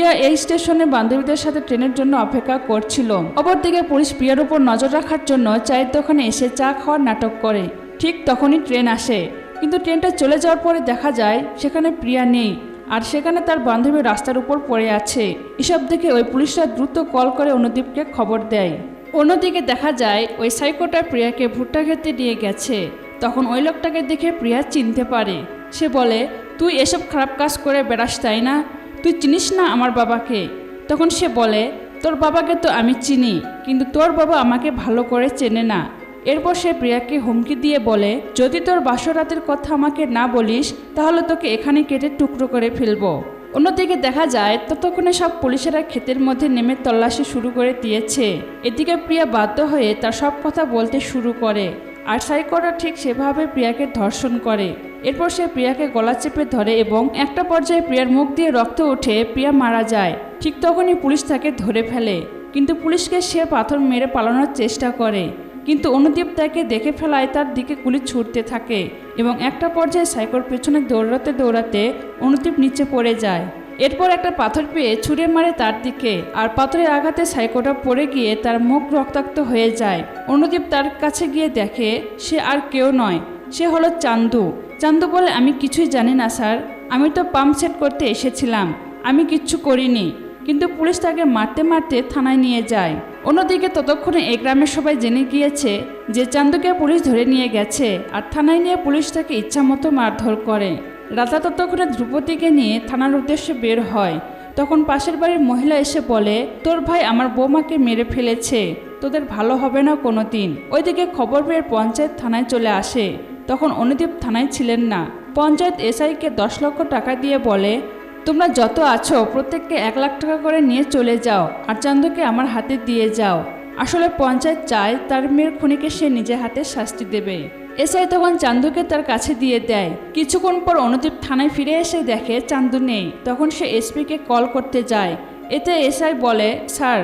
প্রিয়া এই স্টেশনে বান্ধবীদের সাথে ট্রেনের জন্য অপেক্ষা করছিল। অপরদিকে পুলিশ প্রিয়ার উপর নজর রাখার জন্য চায়ের দোকানে এসে চা খাওয়ার নাটক করে। ঠিক তখনই ট্রেন আসে, কিন্তু ট্রেনটা চলে যাওয়ার পরে দেখা যায় সেখানে প্রিয়া নেই, আর সেখানে তার বান্ধবী রাস্তার উপর পড়ে আছে। এসব দেখে ওই পুলিশরা দ্রুত কল করে অনুদীপকে খবর দেয়। অন্যদিকে দেখা যায় ওই সাইকোটা প্রিয়াকে ভুট্টা খেতে নিয়ে গেছে। তখন ওই লোকটাকে দেখে প্রিয়া চিনতে পারে। সে বলে, তুই এসব খারাপ কাজ করে বেড়াস তাই না? তুই চিনিস না আমার বাবাকে? তখন সে বলে, তোর বাবাকে তো আমি চিনি, কিন্তু তোর বাবা আমাকে ভালো করে চেনে না। এরপর সে প্রিয়াকে হুমকি দিয়ে বলে, যদি তোর বাসরাতের কথা আমাকে না বলিস তাহলে তোকে এখানে কেটে টুকরো করে ফেলবো। অন্যদিকে দেখা যায় ততক্ষণে সব পুলিশেরা ক্ষেতের মধ্যে নেমে তল্লাশি শুরু করে দিয়েছে। এদিকে প্রিয়া বাধ্য হয়ে তার সব কথা বলতে শুরু করে, আর সাইকোটা ঠিক সেভাবে প্রিয়াকে ধর্ষণ করে। এরপর সে প্রিয়াকে গলা চেপে ধরে এবং একটা পর্যায়ে প্রিয়ার মুখ দিয়ে রক্ত উঠে প্রিয়া মারা যায়। ঠিক তখনই পুলিশ তাকে ধরে ফেলে, কিন্তু পুলিশকে সে পাথর মেরে পালানোর চেষ্টা করে, কিন্তু অনুদীপ তাকে দেখে ফেলায় তার দিকে গুলি ছুটতে থাকে এবং একটা পর্যায়ে সাইকোর পেছনে দৌড়াতে দৌড়াতে অনুদীপ নিচে পড়ে যায়। এরপর একটা পাথর পেয়ে ছুঁড়ে মারে তার দিকে, আর পাথরের আঘাতে সাইকোটা পড়ে গিয়ে তার মুখ রক্তাক্ত হয়ে যায়। অনুদীপ তার কাছে গিয়ে দেখে সে আর কেউ নয়, সে হলো চান্দু। চান্দু বলে, আমি কিছুই জানি না স্যার, আমি তো পাম্প সেট করতে এসেছিলাম, আমি কিচ্ছু করিনি। কিন্তু পুলিশ তাকে মারতে মারতে থানায় নিয়ে যায়। অন্যদিকে ততক্ষণে এই গ্রামের সবাই জেনে গিয়েছে যে চান্দুকে পুলিশ ধরে নিয়ে গেছে, আর থানায় নিয়ে পুলিশ তাকে ইচ্ছামতো মারধর করে। রাজা ততক্ষণে ধ্রুপদীকে নিয়ে থানার উদ্দেশ্যে বের হয়। তখন পাশের বাড়ির মহিলা এসে বলে, তোর ভাই আমার বৌমাকে মেরে ফেলেছে, তোদের ভালো হবে না কোনো দিন। ওইদিকে খবর পেয়ে পঞ্চায়েত থানায় চলে আসে। তখন অনুদীপ থানায় ছিলেন না। পঞ্চায়েত এসআইকে 10 লক্ষ টাকা দিয়ে বলে, তোমরা যত আছো প্রত্যেককে 1 লাখ টাকা করে নিয়ে চলে যাও, আর চান্দুকে আমার হাতে দিয়ে যাও। আসলে পঞ্চায়েত চায় তার মেয়ের খুনিকে সে নিজে হাতে শাস্তি দেবে। এসআই তখন চান্দুকে তার কাছে দিয়ে দেয়। কিছুক্ষণ পর অনুদীপ থানায় ফিরে এসে দেখে চান্দু নেই। তখন সে এসপিকে কল করতে যায়। এতে এসআই বলে, স্যার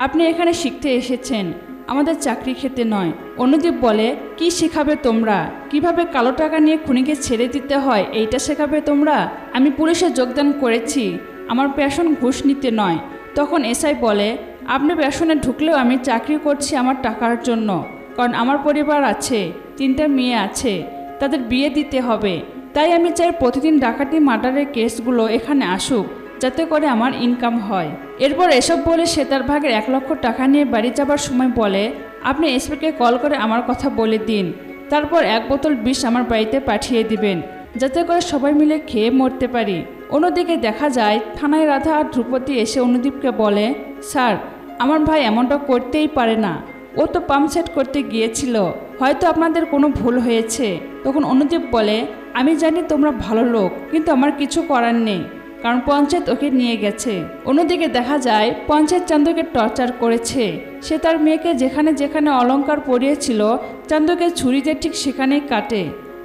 আপনি এখানে শিখতে এসেছেন, আমাদের চাকরি খেতে নয়। অনুদীপ বলে, কি শিখাবে তোমরা? কিভাবে কালো টাকা নিয়ে খুনিকে ছেড়ে দিতে হয় এইটা শেখাবে তোমরা? আমি পুলিশে যোগদান করেছি, আমার প্যাশন ঘুষ নিতে নয়। তখন এসআই বলে, আপনি প্যাশনে ঢুকলেও আমি চাকরি করছি আমার টাকার জন্য, কারণ আমার পরিবার আছে, 3টা মেয়ে আছে, তাদের বিয়ে দিতে হবে। তাই আমি চাই প্রতিদিন ডাকাতি মার্ডারের কেসগুলো এখানে আসুক, যাতে করে আমার ইনকাম হয়। এরপর এসব বলে সে তার ভাগের 1 লক্ষ টাকা নিয়ে বাড়ি যাবার সময় বলে, আপনি এসপিকে কল করে আমার কথা বলে দিন, তারপর 1 বোতল বিষ আমার বাড়িতে পাঠিয়ে দিবেন, যাতে করে সবাই মিলে খেয়ে মরতে পারি। অন্যদিকে দেখা যায় থানায় রাধা আর ধ্রুপদী এসে অনুদীপকে বলে, স্যার আমার ভাই এমনটা করতেই পারে না, ও তো পাম্প সেট করতে গিয়েছিল, হয়তো আপনাদের কোনো ভুল হয়েছে। তখন অনুদীপ বলে, আমি জানি তোমরা ভালো লোক, কিন্তু আমার কিছু করার নেই, কারণ পঞ্চায়েত ওকে নিয়ে গেছে। অন্যদিকে দেখা যায় পঞ্চায়েত চান্দুকে টর্চার করেছে। সে তার মেয়েকে যেখানে যেখানে অলংকার পরিয়েছিল চান্দুকে ছুরি দিয়ে ঠিক সেখানেই কাটে।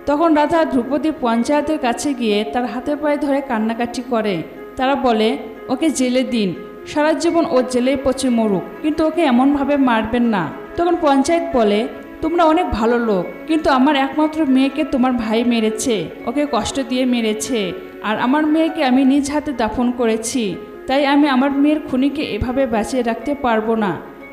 তখন রাধা ধ্রুপদী পঞ্চায়েতের কাছে গিয়ে তার হাতে পায়ে ধরে কান্নাকাটি করে। তারা বলে, ওকে জেলে দিন, সারা জীবন ও জেলেই পচে মরুক, কিন্তু ওকে এমনভাবে মারবেন না। তখন পঞ্চায়েত বলে, তোমরা অনেক ভালো লোক, কিন্তু আমার একমাত্র মেয়েকে তোমার ভাই মেরেছে, ওকে কষ্ট দিয়ে মেরেছে, আর আমার মেয়েকে আমি নিজ হাতে দাফন করেছি। তাই আমি আমার মেয়ের খুনিকে এভাবে বাঁচিয়ে রাখতে পারবো না,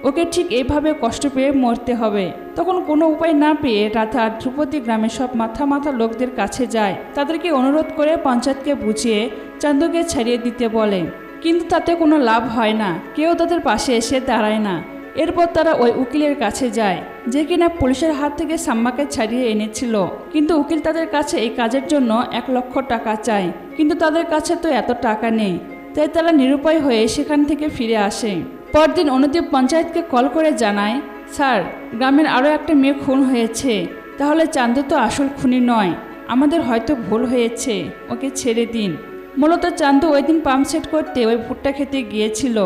ওকে ঠিক এইভাবে কষ্ট পেয়ে মরতে হবে। তখন কোনো উপায় না পেয়ে রাধা ধ্রুপদী গ্রামের সব মাথা লোকদের কাছে যায়। তাদেরকে অনুরোধ করে পঞ্চায়েতকে বুঝিয়ে চান্দুকে ছাড়িয়ে দিতে বলে, কিন্তু তাতে কোনো লাভ হয় না, কেউ তাদের পাশে এসে দাঁড়ায় না। এরপর তারা ওই উকিলের কাছে যায়, যে কিনা পুলিশের হাত থেকে সাম্মাকে ছাড়িয়ে এনেছিল। কিন্তু উকিল তাদের কাছে এই কাজের জন্য 1 লক্ষ টাকা চায়, কিন্তু তাদের কাছে তো এত টাকা নেই। তাই তারা নিরুপায় হয়ে সেখান থেকে ফিরে আসে। পরদিন অনুদীপ পঞ্চায়েতকে কল করে জানায়, স্যার গ্রামের আরও একটা মেয়ে খুন হয়েছে, তাহলে চান্দু তো আসল খুনি নয়, আমাদের হয়তো ভুল হয়েছে, ওকে ছেড়ে দিন। মূলত চান্দু ওই দিন পাম্প সেট করতে ওই ভুট্টা খেতে গিয়েছিল,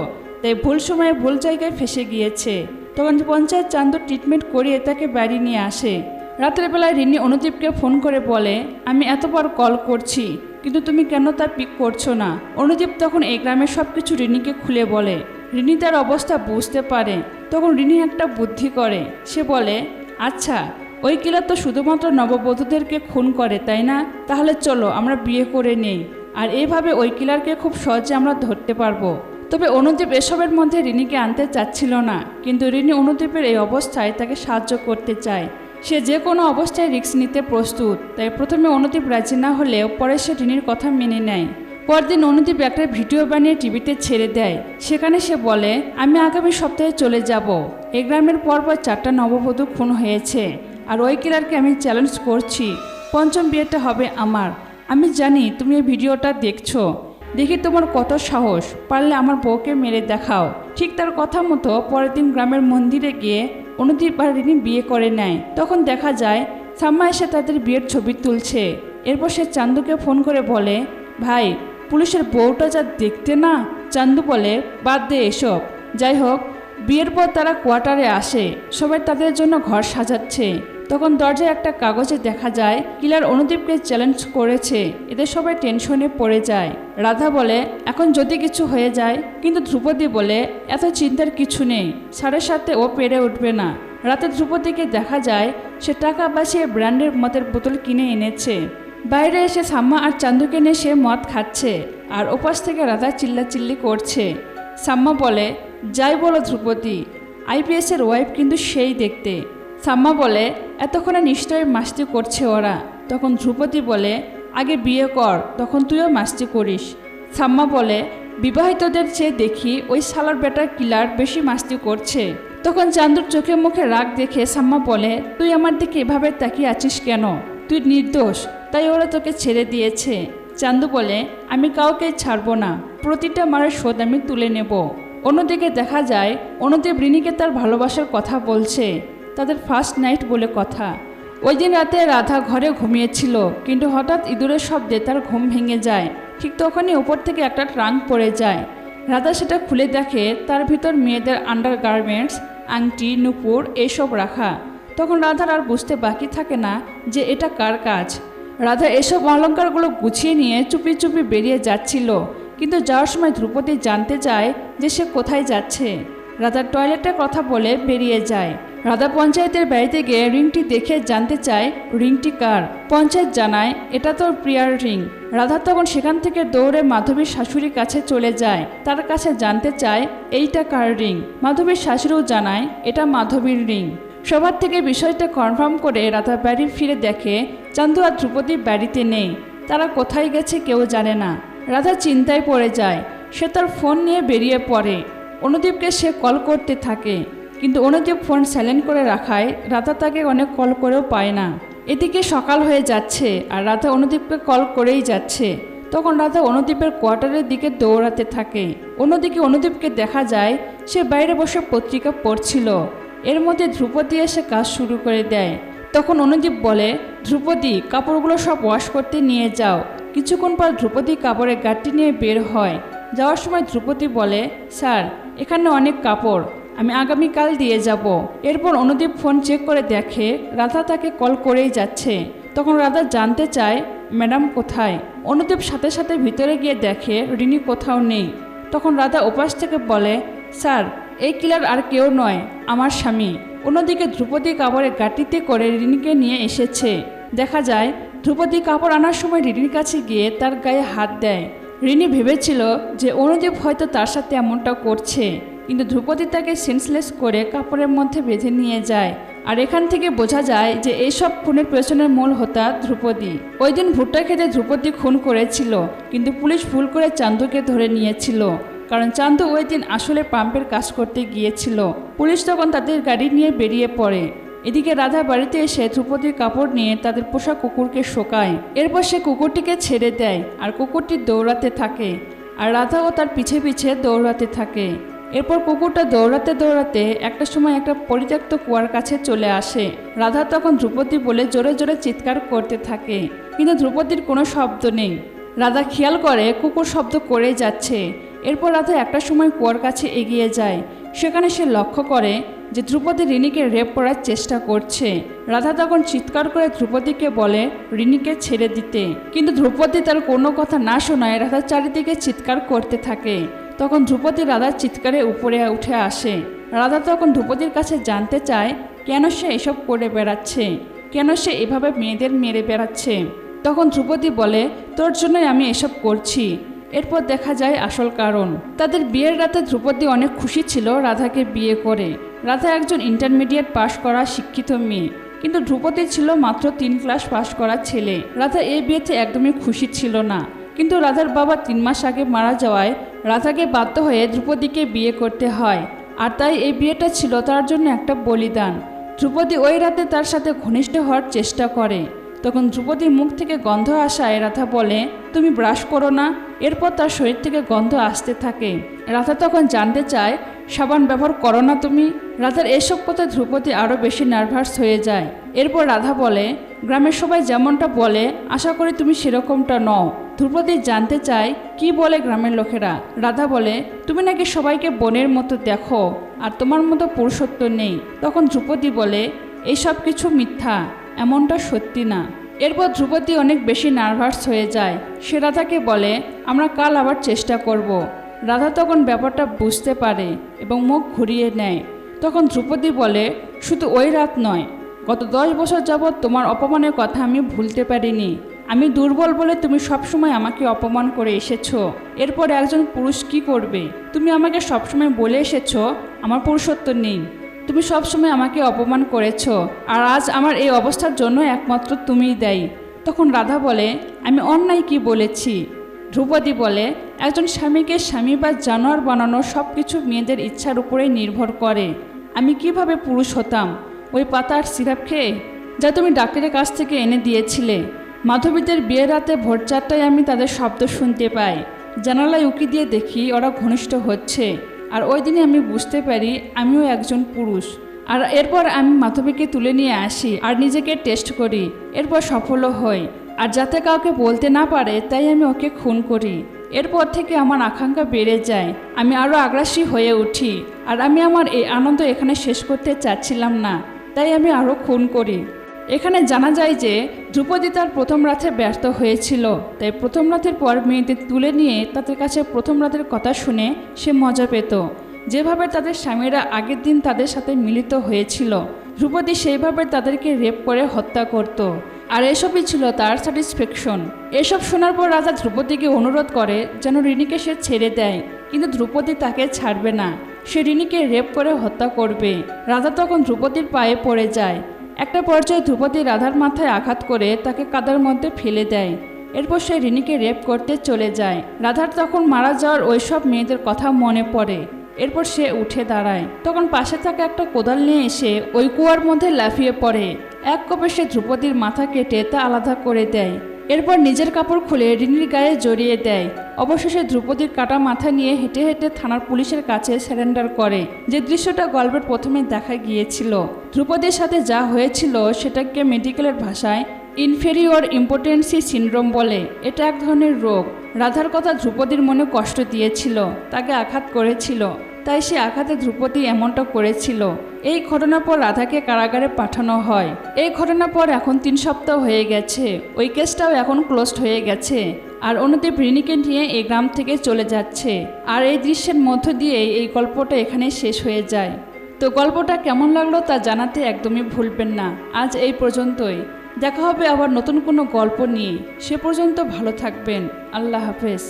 তাই ভুল সময়ে ভুল জায়গায় ফেসে গিয়েছে। তখন পঞ্চায়েত চান্দুর ট্রিটমেন্ট করিয়ে তাকে বাড়ি নিয়ে আসে। রাতের বেলায় রিনি অনুদীপকে ফোন করে বলে, আমি এতবার কল করছি, কিন্তু তুমি কেন তা পিক করছো না? অনুদীপ তখন এই গ্রামের সব কিছু রিনিকে খুলে বলে। রিনি তার অবস্থা বুঝতে পারে। তখন রিনি একটা বুদ্ধি করে। সে বলে, আচ্ছা ওই কিলার তো শুধুমাত্র নববধূদেরকে খুন করে তাই না? তাহলে চলো আমরা বিয়ে করে নেই, আর এইভাবে ওই কিলারকে খুব সহজে আমরা ধরতে পারবো। তবে অনুদীপ এসবের মধ্যে রিনিকে আনতে চাচ্ছিল না, কিন্তু রিনি অনুদীপের এই অবস্থায় তাকে সাহায্য করতে চায়। সে যে কোনো অবস্থায় রিস্ক নিতে প্রস্তুত, তাই প্রথমে অনুদীপ রাজি না হলেও পরে সে রিনির কথা মেনে নেয়। পরদিন অনুদীপ একটা ভিডিও বানিয়ে টিভিতে ছেড়ে দেয়। সেখানে সে বলে, আমি আগামী সপ্তাহে চলে যাব। এই গ্রামের পরপর 4টা নববধূ খুন হয়েছে, আর ওই কিলারকে আমি চ্যালেঞ্জ করছি, 5ম বিয়েটা হবে আমার। আমি জানি তুমি এই ভিডিওটা দেখছো, দেখি তোমার কত সাহস, পারলে আমার বউকে মেরে দেখাও। ঠিক তার কথা মতো পরের দিন গ্রামের মন্দিরে গিয়ে অনুদীপ আর রিনি বিয়ে করে নেয়। তখন দেখা যায় সাম্মা এসে তাদের বিয়ের ছবি তুলছে। এরপর সে চান্দুকে ফোন করে বলে, ভাই, পুলিশের বউটা যা দেখতে না। চান্দু বলে, বাদ দে এসব। যাই হোক, বিয়ের পর তারা কোয়ার্টারে আসে, সবাই তাদের জন্য ঘর সাজাচ্ছে। তখন দরজায় একটা কাগজে দেখা যায় কিলার অনুদীপকে চ্যালেঞ্জ করেছে। এতে সবাই টেনশনে পড়ে যায়। রাধা বলে, এখন যদি কিছু হয়ে যায়। কিন্তু ধ্রুপদী বলে, এত চিন্তার কিছু নেই, 7:30 ও পেরে উঠবে না। রাতে ধ্রুপদীকে দেখা যায় সে টাকা বাঁচিয়ে ব্র্যান্ডের মদের বোতল কিনে এনেছে। বাইরে এসে সাম্মা আর চান্দুকে নিয়ে সে মদ খাচ্ছে, আর ওপাশ থেকে রাধা চিল্লাচিল্লি করছে। সাম্মা বলে, যাই বলো ধ্রুপদী, IPS-এর ওয়াইফ কিন্তু সেই দেখতে। সাম্মা বলে, এতক্ষণে নিশ্চয়ই মাস্তি করছে ওরা। তখন ধ্রুপদী বলে, আগে বিয়ে কর, তখন তুইও মাস্তি করিস। সাম্মা বলে, বিবাহিতদের চেয়ে দেখি ওই শালার বেটা কিলার বেশি মাস্তি করছে। তখন চান্দুর চোখে মুখে রাগ দেখে সাম্মা বলে, তুই আমার দিকে এভাবে তাকিয়ে আছিস কেন? তুই নির্দোষ, তাই ওরা তোকে ছেড়ে দিয়েছে। চান্দু বলে, আমি কাউকে ছাড়বো না, প্রতিটা মারের শোধ আমি তুলে নেব। অন্যদিকে দেখা যায় অনুদীপ রিনিকে তার ভালোবাসার কথা বলছে, তাদের ফার্স্ট নাইট বলে কথা। ওই দিন রাতে রাধা ঘরে ঘুমিয়েছিল, কিন্তু হঠাৎ ইঁদুরের শব্দে তার ঘুম ভেঙে যায়। ঠিক তখনই ওপর থেকে একটা ট্রাঙ্ক পড়ে যায়। রাধা সেটা খুলে দেখে তার ভিতর মেয়েদের আন্ডারগার্মেন্টস, আংটি, নুপুর এইসব রাখা। তখন রাধার আর বুঝতে বাকি থাকে না যে এটা কার কাজ। রাধা এসব অলংকারগুলো গুছিয়ে নিয়ে চুপি চুপি বেরিয়ে যাচ্ছিল, কিন্তু যাওয়ার সময় ধ্রুপদী জানতে চায় যে সে কোথায় যাচ্ছে। রাধা টয়লেটের কথা বলে বেরিয়ে যায়। রাধা পঞ্চায়েতের বাড়িতে গিয়ে রিংটি দেখে জানতে চায় রিংটি কার। পঞ্চায়েত জানায় এটা তোর প্রিয়ার রিং। রাধা তখন সেখান থেকে দৌড়ে মাধবীর শাশুড়ির কাছে চলে যায়, তার কাছে জানতে চায় এইটা কার রিং। মাধবীর শাশুড়িও জানায় এটা মাধবীর রিং। সবার থেকে বিষয়টা কনফার্ম করে রাধা বাড়ি ফিরে দেখে চান্দু আর ধ্রুপদী বাড়িতে নেই। তারা কোথায় গেছে কেউ জানে না। রাধা চিন্তায় পড়ে যায়। সে তার ফোন নিয়ে বেরিয়ে পড়ে। অনুদীপকে সে কল করতে থাকে, কিন্তু অনুদীপ ফোন সাইলেন্ট করে রাখায় রাধা তাকে অনেক কল করেও পায় না। এদিকে সকাল হয়ে যাচ্ছে আর রাধা অনুদীপকে কল করেই যাচ্ছে। তখন রাধা অনুদীপের কোয়ার্টারের দিকে দৌড়াতে থাকে। অন্যদিকে অনুদীপকে দেখা যায় সে বাইরে বসে পত্রিকা পড়ছিল। এর মধ্যে ধ্রুপদী এসে কাজ শুরু করে দেয়। তখন অনুদীপ বলে, ধ্রুপদী, কাপড়গুলো সব ওয়াশ করতে নিয়ে যাও। কিছুক্ষণ পর ধ্রুপদী কাপড়ের গাঁটটি নিয়ে বের হয়। যাওয়ার সময় ধ্রুপদী বলে, স্যার, এখানে অনেক কাপড়, আমি আগামীকাল দিয়ে যাব। এরপর অনুদীপ ফোন চেক করে দেখে রাধা তাকে কল করেই যাচ্ছে। তখন রাধা জানতে চায় ম্যাডাম কোথায়। অনুদীপ সাথে সাথে ভিতরে গিয়ে দেখে রিনি কোথাও নেই। তখন রাধা ওপাশ থেকে বলে, স্যার, এই কিলার আর কেউ নয়, আমার স্বামী। অন্যদিকে ধ্রুপদী কাপড়ের গাঁটিতে করে রিনিকে নিয়ে এসেছে। দেখা যায় ধ্রুপদী কাপড় আনার সময় রিনির কাছে গিয়ে তার গায়ে হাত দেয়। রিনি ভেবেছিল যে অনুদীপ হয়তো তার সাথে এমনটা করছে, কিন্তু ধ্রুপদী তাকে সেন্সলেস করে কাপড়ের মধ্যে বেঁধে নিয়ে যায়। আর এখান থেকে বোঝা যায় যে এইসব খুনের পেছনের মূল হোতা ধ্রুপদী। ওই দিন ভুট্টা খেতে ধ্রুপদী খুন করেছিল, কিন্তু পুলিশ ভুল করে চান্দুকে ধরে নিয়েছিল, কারণ চান্দু ওই দিন আসলে পাম্পের কাজ করতে গিয়েছিল। পুলিশ তখন তাদের গাড়ি নিয়ে বেরিয়ে পড়ে। এদিকে রাধা বাড়িতে এসে ধ্রুপদীর কাপড় নিয়ে তাদের পোষা কুকুরকে শোকায়। এরপর সে কুকুরটিকে ছেড়ে দেয় আর কুকুরটি দৌড়াতে থাকে, আর রাধাও তার পিছে পিছে দৌড়াতে থাকে। এরপর কুকুরটা দৌড়াতে দৌড়াতে একটা সময় একটা পরিত্যক্ত কুয়ার কাছে চলে আসে। রাধা তখন ধ্রুপদী বলে জোরে জোরে চিৎকার করতে থাকে, কিন্তু ধ্রুপদীর কোনো শব্দ নেই। রাধা খেয়াল করে কুকুর শব্দ করে যাচ্ছে। এরপর রাধা একটা সময় কুয়ার কাছে এগিয়ে যায়। সেখানে সে লক্ষ্য করে যে ধ্রুপদী রিনিকে রেপ করার চেষ্টা করছে। রাধা তখন চিৎকার করে ধ্রুপদীকে বলে রিনিকে ছেড়ে দিতে, কিন্তু ধ্রুপদী তার কোনো কথা না শোনায় রাধা চারিদিকে চিৎকার করতে থাকে। তখন ধ্রুপদী রাধার চিৎকারে উপরে উঠে আসে। রাধা তখন ধ্রুপদীর কাছে জানতে চায় কেন সে এসব করে বেড়াচ্ছে, কেন সে এভাবে মেয়েদের মেরে বেড়াচ্ছে। তখন ধ্রুপদী বলে, তোর জন্যই আমি এসব করছি। এরপর দেখা যায় আসল কারণ। তাদের বিয়ের রাতে ধ্রুপদী অনেক খুশি ছিল রাধাকে বিয়ে করে। রাধা একজন ইন্টারমিডিয়েট পাশ করা শিক্ষিত মেয়ে, কিন্তু ধ্রুপদী ছিল মাত্র 3 ক্লাস পাশ করা ছেলে। রাধা এই বিয়েতে একদমই খুশি ছিল না, কিন্তু রাধার বাবা 3 মাস আগে মারা যাওয়ায় রাধাকে বাধ্য হয়ে ধ্রুপদীকে বিয়ে করতে হয়। আর তাই এই বিয়েটা ছিল তার জন্য একটা বলিদান। ধ্রুপদী ওই রাতে তার সাথে ঘনিষ্ঠ হওয়ার চেষ্টা করে। তখন ধ্রুপদীর মুখ থেকে গন্ধ আসায় রাধা বলে, তুমি ব্রাশ করো না। এরপর তার শরীর থেকে গন্ধ আসতে থাকে। রাধা তখন জানতে চায়, সাবান ব্যবহার করো না তুমি? রাধার এসব কথা ধ্রুপদী আরও বেশি নার্ভাস হয়ে যায়। এরপর রাধা বলে, গ্রামের সবাই যেমনটা বলে আশা করি তুমি সেরকমটা নও। ধ্রুপদী জানতে চায় কি বলে গ্রামের লোকেরা। রাধা বলে, তুমি নাকি সবাইকে বোনের মতো দেখো আর তোমার মতো পুরুষত্ব নেই। তখন ধ্রুপদী বলে, এই সব কিছু মিথ্যা, এমনটা সত্যি না। এরপর ধ্রুপদী অনেক বেশি নার্ভাস হয়ে যায়। সে রাধাকে বলে, আমরা কাল আবার চেষ্টা করব। রাধা তখন ব্যাপারটা বুঝতে পারে এবং মুখ ঘুরিয়ে নেয়। তখন ধ্রুপদী বলে, শুধু ওই রাত নয়, গত 10 বছর যাবৎ তোমার অপমানের কথা আমি ভুলতে পারিনি। আমি দুর্বল বলে তুমি সবসময় আমাকে অপমান করে এসেছো। এরপর একজন পুরুষ কি করবে? তুমি আমাকে সবসময় বলে এসেছো আমার পুরুষত্ব নেই। তুমি সবসময় আমাকে অপমান করেছো, আর আজ আমার এই অবস্থার জন্য একমাত্র তুমিই দায়ী। তখন রাধা বলে, আমি অন্যায় কি বলেছি? ধ্রুপদী বলে, একজন স্বামীকে স্বামী বা জানোয়ার বানানো সব কিছু মেয়েদের ইচ্ছার উপরে নির্ভর করে। আমি কিভাবে পুরুষ হতাম? ওই পাতার সিরাপ খেয়ে, যা তুমি ডাক্তারের কাছ থেকে এনে দিয়েছিলে। মাধবীদের বিয়ের রাতে ভোর 4টায় আমি তাদের শব্দ শুনতে পাই। জানালায় উঁকি দিয়ে দেখি ওরা ঘনিষ্ঠ হচ্ছে। আর ওই দিনে আমি বুঝতে পারি আমিও একজন পুরুষ। আর এরপর আমি মাধবীকে তুলে নিয়ে আসি আর নিজেকে টেস্ট করি। এরপর সফলও হই। আর যাতে কাউকে বলতে না পারে তাই আমি ওকে খুন করি। এরপর থেকে আমার আকাঙ্ক্ষা বেড়ে যায়। আমি আরও আগ্রাসী হয়ে উঠি। আর আমি আমার এই আনন্দ এখানে শেষ করতে চাচ্ছিলাম না, তাই আমি আরও খুন করি। এখানে জানা যায় যে ধ্রুপদী তার প্রথম রাতে ব্যর্থ হয়েছিল, তাই প্রথম রাতের পর মেয়েদের তুলে নিয়ে তাদের কাছে প্রথম রাতের কথা শুনে সে মজা পেত। যেভাবে তাদের স্বামীরা আগের দিন তাদের সাথে মিলিত হয়েছিল, ধ্রুপদী সেইভাবে তাদেরকে রেপ করে হত্যা করত। আর এসবই ছিল তার স্যাটিসফ্যাকশন। এসব শোনার পর রাজা ধ্রুপদীকে অনুরোধ করে যেন রিনিকে সে ছেড়ে দেয়, কিন্তু ধ্রুপদী তাকে ছাড়বে না। সে রিনিকে রেপ করে হত্যা করবে। রাধা তখন ধ্রুপদীর পায়ে পড়ে যায়। একটা পর্যায়ে ধ্রুপদী রাধার মাথায় আঘাত করে তাকে কাদার মধ্যে ফেলে দেয়। এরপর সে রিনিকে রেপ করতে চলে যায়। রাধার তখন মারা যাওয়ার ওইসব মেয়েদের কথা মনে পড়ে। এরপর সে উঠে দাঁড়ায়। তখন পাশে থাকা একটা কোদাল নিয়ে এসে ওই কুয়ার মধ্যে লাফিয়ে পড়ে। এক কোপে সে ধ্রুপদীর মাথা কেটে তা আলাদা করে দেয়। এরপর নিজের কাপড় খুলে রিনির গায়ে জড়িয়ে দেয়। অবশেষে ধ্রুপদীর কাটা মাথা নিয়ে হেঁটে হেঁটে থানার পুলিশের কাছে সারেন্ডার করে। যে দৃশ্যটা গল্পের প্রথমে দেখা গিয়েছিল। ধ্রুপদীর সাথে যা হয়েছিল সেটাকে মেডিকেলের ভাষায় ইনফেরিয়র ইম্পোটেন্সি সিনড্রোম বলে। এটা এক ধরনের রোগ। রাধার কথা ধ্রুপদীর মনে কষ্ট দিয়েছিল, তাকে আঘাত করেছিল, তাই সে আঘাতে ধ্রুপদী এমনটা করেছিল। এই ঘটনার পর রাধাকে কারাগারে পাঠানো হয়। এই ঘটনার পর এখন 3 সপ্তাহ হয়ে গেছে। ওই কেসটাও এখন ক্লোজড হয়ে গেছে। আর অনুদীপ রিনিকে নিয়ে এই গ্রাম থেকে চলে যাচ্ছে। আর এই দৃশ্যের মধ্য দিয়ে এই গল্পটা এখানে শেষ হয়ে যায়। তো গল্পটা কেমন লাগলো তা জানাতে একদমই ভুলবেন না। আজ এই পর্যন্তই। দেখা হবে আবার নতুন কোনো গল্প নিয়ে। সে পর্যন্ত ভালো থাকবেন। আল্লাহ হাফেজ।